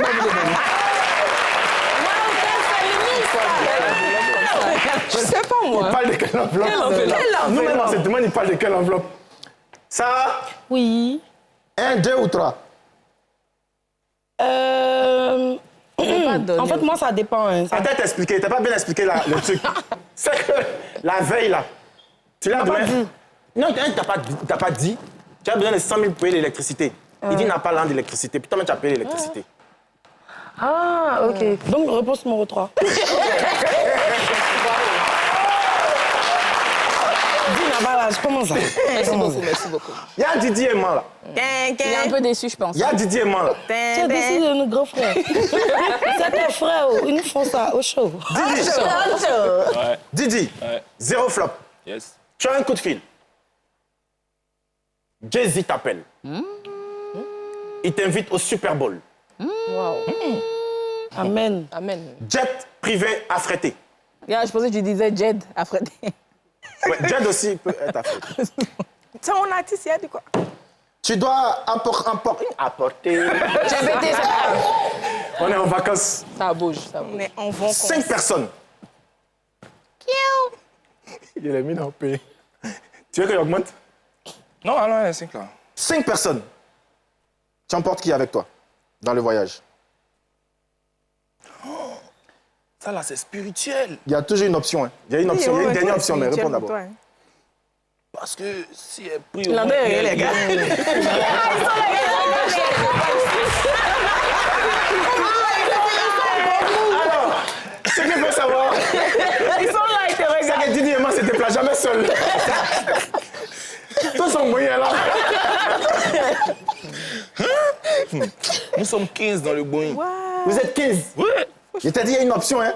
[SPEAKER 8] n'a pas envie de donner. Je sais pas, moi.
[SPEAKER 2] Il parle de quelle enveloppe? Nous-mêmes, on se demande, il parle de quelle enveloppe? Ça?
[SPEAKER 7] Oui.
[SPEAKER 2] 1, 2 ou 3?
[SPEAKER 7] En fait, moi, ça dépend. Hein.
[SPEAKER 2] Ça t'a expliqué, t'as pas bien expliqué le truc. C'est que la veille, là, tu l'as donné. Non, t'as pas dit. Tu as besoin de 100 000 pour payer l'électricité. Il dit qu'il n'a pas l'an d'électricité. Puis toi-même, tu as payé l'électricité.
[SPEAKER 7] Ah, ok. Donc, réponse numéro 3. Dis là-bas, je commence ça.
[SPEAKER 3] Merci beaucoup.
[SPEAKER 2] Il y a Didier et moi, là.
[SPEAKER 3] Il est un peu déçu, je pense.
[SPEAKER 2] Il y a Didier et moi, là.
[SPEAKER 7] Tu es déçu de nos grands frères. C'est tes frères, ils nous font ça au show.
[SPEAKER 2] Didi, 0 flop.
[SPEAKER 6] Yes.
[SPEAKER 2] Tu as un coup de fil. Jay-Z t'appelle. Il t'invite au Super Bowl.
[SPEAKER 3] Wow.
[SPEAKER 7] Amen.
[SPEAKER 8] Amen.
[SPEAKER 2] Jet privé affrété.
[SPEAKER 3] Je pensais que tu disais Jed affrété.
[SPEAKER 2] Ouais, Jet aussi peut être affrété.
[SPEAKER 4] C'est mon artiste, il a dit quoi?
[SPEAKER 2] Tu dois apporter.
[SPEAKER 3] J'ai bêté ça.
[SPEAKER 2] On est en vacances.
[SPEAKER 8] Ça bouge, ça bouge.
[SPEAKER 4] On est en vacances.
[SPEAKER 2] 5 personnes. Il est mis dans le pays. Tu veux que j'augmente?
[SPEAKER 6] Non, allons, 5 là.
[SPEAKER 2] 5 personnes. Tu emportes qui avec toi dans le voyage?
[SPEAKER 6] Ça là, c'est spirituel.
[SPEAKER 2] Il y a toujours une option. Hein. Il y a une option. Il y a une dernière option, mais réponds d'abord.
[SPEAKER 6] Parce que si elle prie
[SPEAKER 3] Il en est, les gars.
[SPEAKER 2] Alors, ce qu'il faut savoir,
[SPEAKER 4] Ils sont là, ils te regardent.
[SPEAKER 2] c'est que Didi et moi, ne se déplacent jamais seuls. Tous sont moyens là.
[SPEAKER 6] nous sommes 15 dans le Boeing.
[SPEAKER 2] Vous êtes 15.
[SPEAKER 6] Oui.
[SPEAKER 2] Je t'ai dit, il y a une option. Hein.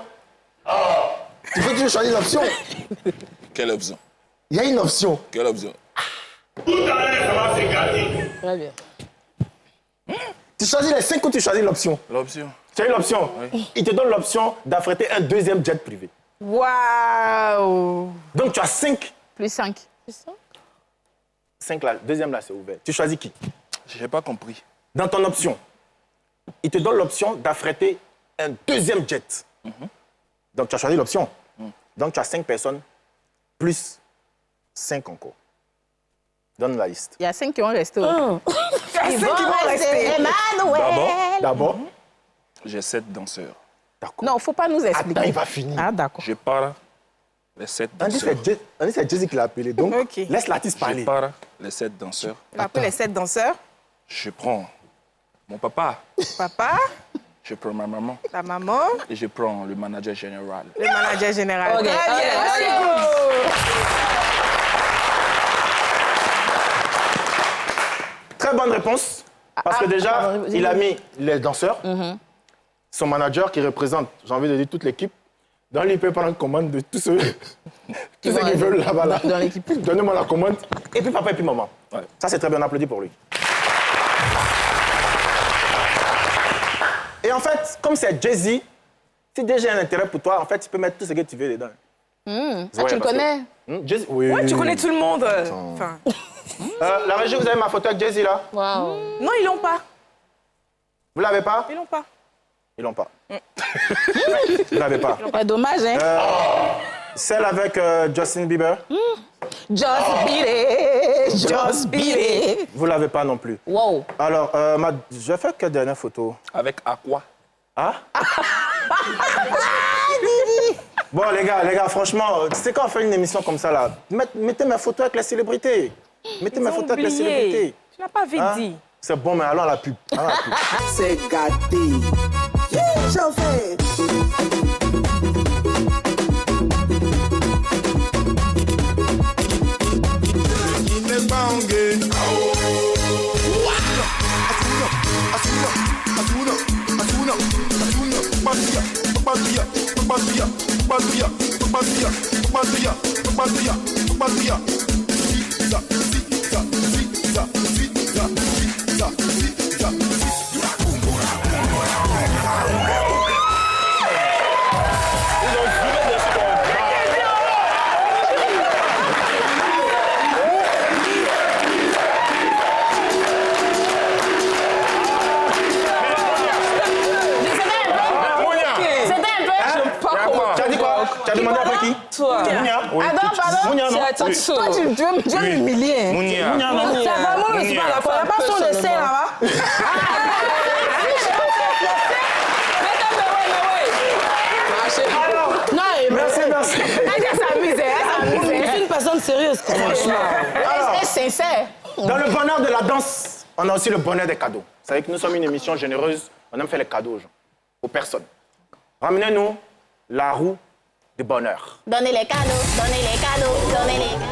[SPEAKER 2] Tu peux toujours choisir l'option.
[SPEAKER 6] Quelle option?
[SPEAKER 2] Il y a une option.
[SPEAKER 6] Quelle option?
[SPEAKER 8] Très bien.
[SPEAKER 2] Tu choisis les 5 ou tu choisis l'option?
[SPEAKER 6] L'option.
[SPEAKER 2] Tu as une option.
[SPEAKER 6] Oui.
[SPEAKER 2] Il te donne l'option d'affréter un 2e jet privé.
[SPEAKER 4] Waouh!
[SPEAKER 2] Donc tu as 5.
[SPEAKER 3] Plus 5.
[SPEAKER 2] 5 là, 2e là, c'est ouvert. Tu choisis qui?
[SPEAKER 6] Je n'ai pas compris.
[SPEAKER 2] Dans ton option, il te donne l'option d'affréter un 2e jet. Donc tu as choisi l'option. Donc tu as 5 personnes plus 5 encore. Donne la liste.
[SPEAKER 3] Il y a 5 qui vont rester.
[SPEAKER 4] Il y a 5 qui vont rester.
[SPEAKER 2] D'abord,
[SPEAKER 6] J'ai 7 danseurs.
[SPEAKER 2] D'accord.
[SPEAKER 3] Non, il ne faut pas nous expliquer.
[SPEAKER 2] Attends, il va finir.
[SPEAKER 3] Ah, d'accord.
[SPEAKER 6] Je pars les 7
[SPEAKER 2] On dit
[SPEAKER 6] danseurs.
[SPEAKER 2] c'est Jay-Z qui l'a appelé. Donc, laisse l'artiste parler.
[SPEAKER 6] Je pars les 7 danseurs.
[SPEAKER 4] Il appelle les 7 danseurs.
[SPEAKER 6] Je prends mon papa.
[SPEAKER 4] Papa,
[SPEAKER 6] Je prends ma maman.
[SPEAKER 4] la maman,
[SPEAKER 6] Et je prends le manager général.
[SPEAKER 4] le manager général.
[SPEAKER 3] Ok,
[SPEAKER 4] Très bien,
[SPEAKER 3] ok,
[SPEAKER 4] merci.
[SPEAKER 2] Très bonne réponse. Parce que déjà, il a mis les danseurs, son manager qui représente, j'ai envie de dire, toute l'équipe. Donc, il peut prendre commande de tous ceux qui veulent là-bas. Là.
[SPEAKER 3] Dans l'équipe.
[SPEAKER 2] Donnez-moi la commande. Et puis papa et puis maman. Ouais. Ça, c'est très bien. On applaudit pour lui. Et en fait, comme c'est Jay-Z, si déjà il y a un intérêt pour toi, en fait, tu peux mettre tout ce que tu veux dedans.
[SPEAKER 3] Ah, tu le connais?
[SPEAKER 2] Jay-Z, oui.
[SPEAKER 4] Ouais, tu connais tout le monde. Enfin,
[SPEAKER 2] la régie, vous avez ma photo avec Jay-Z là?
[SPEAKER 3] Waouh.
[SPEAKER 4] non, ils l'ont pas.
[SPEAKER 2] Vous l'avez pas?
[SPEAKER 4] Ils l'ont pas.
[SPEAKER 2] Ils l'ont pas. Vous l'avez pas.
[SPEAKER 3] Dommage, hein?
[SPEAKER 2] Celle avec Justin Bieber?
[SPEAKER 3] Just beat it, just beat it.
[SPEAKER 2] Vous l'avez pas non plus.
[SPEAKER 3] Wow.
[SPEAKER 2] Alors, je fais quelle dernière photo?
[SPEAKER 6] Avec Aqua.
[SPEAKER 2] Ah? Bon, les gars, franchement, tu sais quand on fait une émission comme ça, là, mettez mes photos avec les célébrités. Mettez mes photos avec les célébrités.
[SPEAKER 4] Tu n'as pas vite dit.
[SPEAKER 2] C'est bon, mais allons à la pub.
[SPEAKER 13] C'est gâté. Chauffeur.
[SPEAKER 2] Tu as demandé après qui?
[SPEAKER 8] Toi.
[SPEAKER 2] Mounia. Oui.
[SPEAKER 3] Pardon.
[SPEAKER 2] Mounia, non?
[SPEAKER 3] Toi, tu veux m'humilier.
[SPEAKER 6] Mounia.
[SPEAKER 2] Mounia, non?
[SPEAKER 7] C'est vraiment le
[SPEAKER 6] Mounia.
[SPEAKER 7] sport, là. Il n'y a pas son dessin là-bas. Non,
[SPEAKER 2] Merci.
[SPEAKER 3] Elle s'amusait.
[SPEAKER 7] je suis une personne sérieuse, franchement.
[SPEAKER 3] Elle est sincère.
[SPEAKER 2] Dans le bonheur de la danse, on a aussi le bonheur des cadeaux. Vous savez que nous sommes une émission généreuse, on aime faire les cadeaux aux gens, aux personnes. Ramenez-nous la roue du bonheur.
[SPEAKER 3] Donnez les cadeaux, donnez les cadeaux, donnez les cadeaux.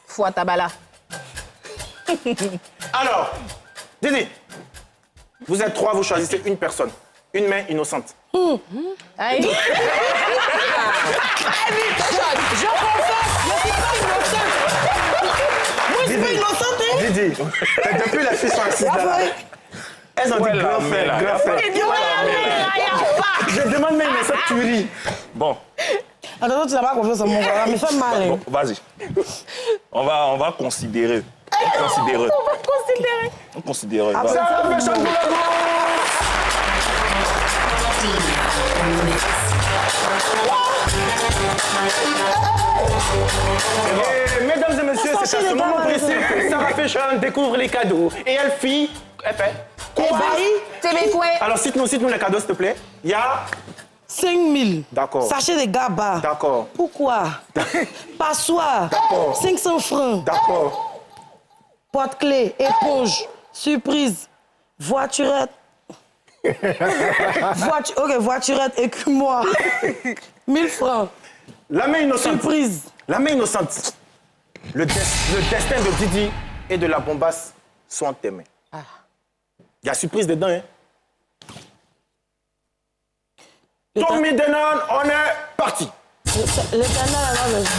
[SPEAKER 3] Foi Tabala.
[SPEAKER 2] Alors, Didi, vous êtes 3, vous choisissez une personne. Une main innocente.
[SPEAKER 3] Aïe.
[SPEAKER 7] Je confesse, je suis pas innocente. Moi, je suis pas innocente, hein?
[SPEAKER 2] Didi, depuis les filles sont assises là. Elles ont dit grand frère. Je demande même ça, tu ris.
[SPEAKER 6] Bon.
[SPEAKER 7] Attends, tu n'as pas confiance en mon gars, mais fais mal.
[SPEAKER 6] Bon, vas-y. On va considérer. On considérer.
[SPEAKER 2] Ça va, Fashion Boulevard. Et, mesdames et messieurs, c'est à ce moment précis que Sarah Fashion découvre les cadeaux. Et elle fait quoi? Alors, cite-nous les cadeaux, s'il te plaît. Il y a
[SPEAKER 7] 5 000.
[SPEAKER 2] D'accord.
[SPEAKER 7] Sachet de GABA.
[SPEAKER 2] D'accord.
[SPEAKER 7] Pourquoi? Passoire.
[SPEAKER 2] D'accord.
[SPEAKER 7] 500 francs.
[SPEAKER 2] D'accord.
[SPEAKER 7] Porte-clés, éponge, surprise, voiturette. Voiturette, écumoire. 1000 francs.
[SPEAKER 2] La main innocente.
[SPEAKER 7] Surprise.
[SPEAKER 2] La main innocente. Le destin de Didi et de la bombasse sont en tes mains. Il y a surprise dedans, hein? Tommy Denon, on est parti.
[SPEAKER 7] Le canal, là,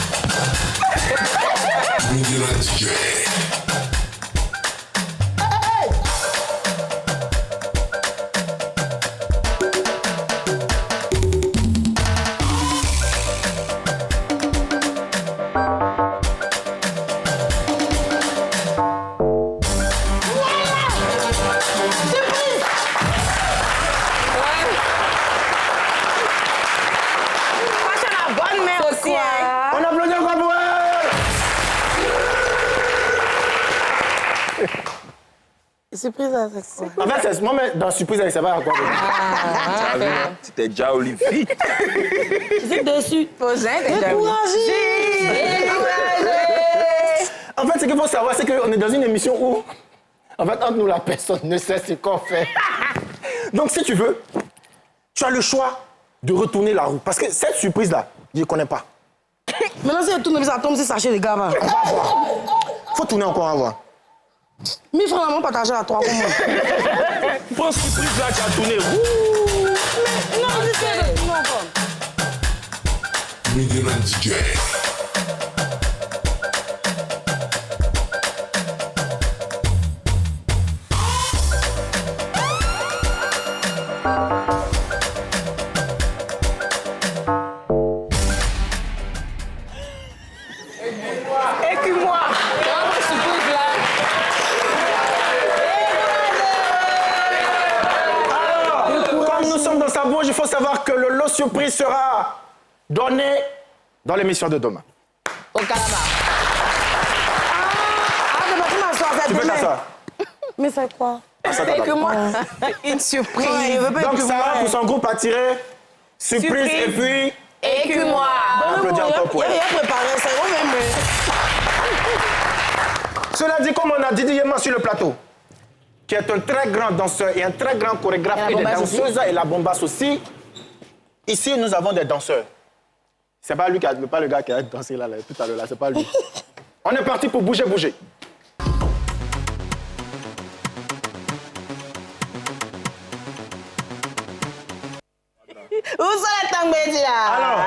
[SPEAKER 2] On applaudit encore pour elle.
[SPEAKER 7] surprise, c'est quoi?
[SPEAKER 2] En fait, moi, mais dans surprise, elle ne sait pas à quoi.
[SPEAKER 6] Tu t'es déjà Olivier.
[SPEAKER 7] Je suis dessus. Découragé.
[SPEAKER 2] En fait, ce qu'il faut savoir, c'est qu'on est dans une émission où, en fait, entre nous, la personne ne sait ce qu'on fait. Donc, si tu veux, tu as le choix de retourner la roue. Parce que cette surprise-là, je ne connais pas.
[SPEAKER 7] Maintenant, si elle tourne, ça tombe, c'est sachet, les gars. Va.
[SPEAKER 2] Faut tourner encore à voir.
[SPEAKER 7] 1000 francs, maman, partager à 3 pour moi.
[SPEAKER 6] Pour surprise là, tu as tourné.
[SPEAKER 7] Non, c'est non,
[SPEAKER 14] Midnight DJ.
[SPEAKER 4] Écume-moi.
[SPEAKER 2] Comme nous sommes dans sa bouche, il faut savoir que le lot surprise sera donné dans l'émission de demain.
[SPEAKER 3] Au calamar.
[SPEAKER 2] Tu peux t'asseoir.
[SPEAKER 7] Mais c'est quoi?
[SPEAKER 4] Écume-moi. Une surprise.
[SPEAKER 2] Donc Sarah, pour son groupe, a tiré surprise et puis...
[SPEAKER 4] Écume-moi.
[SPEAKER 2] On applaudit encore pour elle.
[SPEAKER 7] Il a préparé ça.
[SPEAKER 2] Cela dit, comme on a Didi Yema sur le plateau, qui est un très grand danseur et un très grand chorégraphe et des danseuses, et la bombasse aussi, ici, nous avons des danseurs. C'est pas lui qui a, pas le gars qui a dansé là, tout à l'heure, là, c'est pas lui. On est parti pour bouger, bouger.
[SPEAKER 3] Où sont les tangbédi là?
[SPEAKER 2] Alors,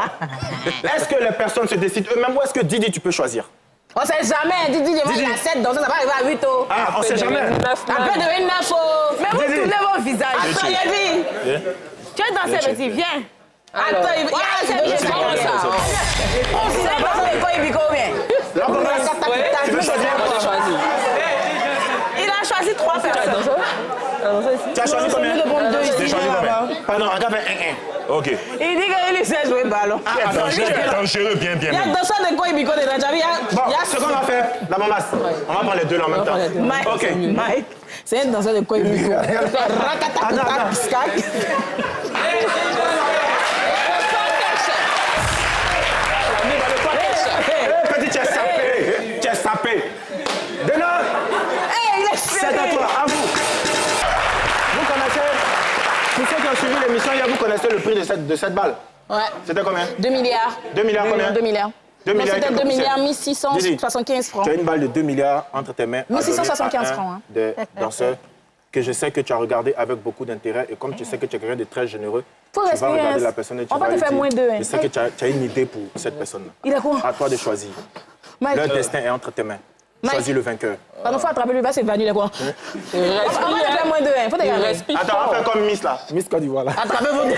[SPEAKER 2] est-ce que les personnes se décident eux-mêmes ou est-ce que Didi, tu peux choisir?
[SPEAKER 3] On sait jamais. Didi, il y a 7 danseurs, ça va arriver à 8 ans.
[SPEAKER 2] Ah, on sait jamais.
[SPEAKER 3] Après, devenir 9 ans.
[SPEAKER 4] Mais vous tournez vos visages.
[SPEAKER 3] Attends, Yedi.
[SPEAKER 4] Tu es dansé, vas-y, viens.
[SPEAKER 3] Attends, il y a ça. On sait pas quoi il dit combien.
[SPEAKER 2] La bombasse, tu veux choisir?
[SPEAKER 4] Il a choisi 3 personnes.
[SPEAKER 2] Tu as choisi combien?
[SPEAKER 6] J'ai choisi combien?
[SPEAKER 2] Pardon, regarde un.
[SPEAKER 6] Ok.
[SPEAKER 4] Il dit qu'il sait jouer le ballon.
[SPEAKER 6] Dangereux, bien.
[SPEAKER 3] Il y a 200 de quoi il dit déjà.
[SPEAKER 2] Bon, ce qu'on va faire, la bombasse, on va prendre les deux là en même temps.
[SPEAKER 3] Mike.
[SPEAKER 2] Ok.
[SPEAKER 3] Mike. C'est un danseur de quoi il dit quoi?
[SPEAKER 2] Petit, tu es sapé. Tu es sapé. Dena, c'est à toi, à vous. Vous connaissez, tous ceux qui ont suivi l'émission hier, vous connaissez le prix de cette balle?
[SPEAKER 3] Ouais.
[SPEAKER 2] C'était combien?
[SPEAKER 3] 2 milliards.
[SPEAKER 2] 2 milliards combien?
[SPEAKER 3] 2 milliards.
[SPEAKER 2] 2 milliards.
[SPEAKER 3] C'était 2 milliards 1675 francs.
[SPEAKER 2] Tu as une balle de 2 milliards entre tes mains.
[SPEAKER 3] 1675 francs. Hein.
[SPEAKER 2] Des danseurs que je sais que tu as regardé avec beaucoup d'intérêt et comme tu sais que tu es quelqu'un de très généreux, tu vas regarder la personne et tu vas lui dire,
[SPEAKER 3] moins 2. Hein.
[SPEAKER 2] Je sais que tu as une idée pour cette personne-là.
[SPEAKER 3] Il a quoi?
[SPEAKER 2] À toi de choisir. Leur destin est entre tes mains. Choisis le vainqueur.
[SPEAKER 3] Pardon, faut attraper le vase et vanille, il a quoi? On va faire moins 2, hein. Faut te garder.
[SPEAKER 2] Attends, on va faire comme Miss là. Miss Côte d'Ivoire là.
[SPEAKER 3] Attrapez vos deux.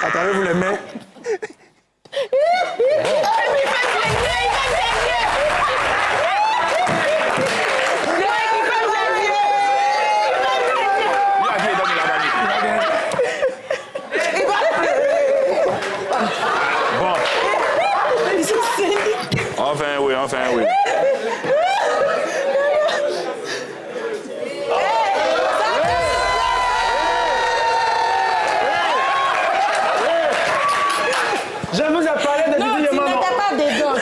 [SPEAKER 2] Attendez-vous les mains.
[SPEAKER 6] Enfin oui.
[SPEAKER 2] Je vous ai parlé de Didi Yema.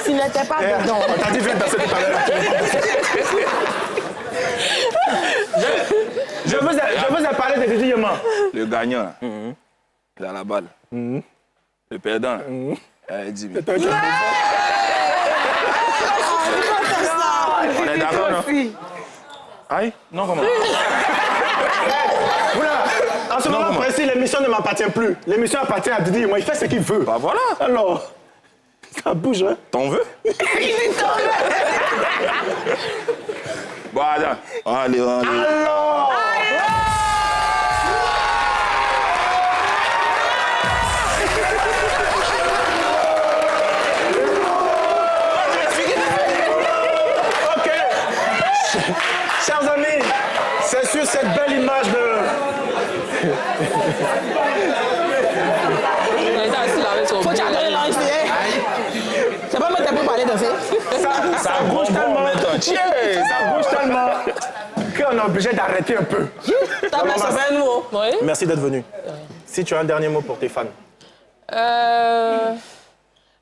[SPEAKER 7] S'il n'était pas dedans.
[SPEAKER 2] On t'a dit viens danser tout à l'heure. Je vous ai parlé de Didi Yema.
[SPEAKER 6] Le gagnant, il a la balle. Le perdant, il a 10 000. On est d'accord, non? Aïe? Non, comment?
[SPEAKER 2] Voilà. En ce moment précis, l'émission ne m'appartient plus. L'émission appartient à Didi Yema. Il fait ce qu'il veut.
[SPEAKER 6] Bah voilà.
[SPEAKER 2] Alors, ça bouge, hein?
[SPEAKER 6] T'en veux? Bon, attends. Allez.
[SPEAKER 2] Alors! Chers amis, c'est sur cette belle image de...
[SPEAKER 3] Faut que tu ailles là ici. C'est pas moi qui peux parler danser.
[SPEAKER 2] Ça bouge tellement. Ça bouge tellement qu'on a obligé d'arrêter un peu.
[SPEAKER 8] T'as pas sauvé nous. Oui.
[SPEAKER 2] Merci d'être venu. Si tu as un dernier mot pour tes fans.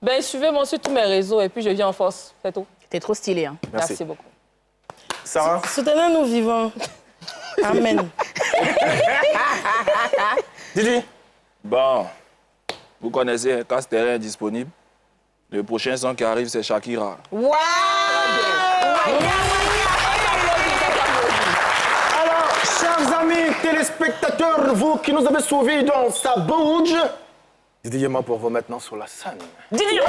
[SPEAKER 8] Ben, suivez-moi sur tous mes réseaux et puis je viens en force. C'est tout.
[SPEAKER 3] T'es trop stylé. Hein.
[SPEAKER 8] Merci beaucoup.
[SPEAKER 2] Sarah?
[SPEAKER 7] Soutenez-nous vivants. Amen.
[SPEAKER 2] Didi?
[SPEAKER 6] Bon, vous connaissez Casterin disponible. Le prochain son qui arrive, c'est Shakira.
[SPEAKER 3] Waouh!
[SPEAKER 2] Alors, chers amis téléspectateurs, vous qui nous avez suivis dans Ça bouge, Didi Yema pour vous maintenant sur la scène.
[SPEAKER 3] Didi!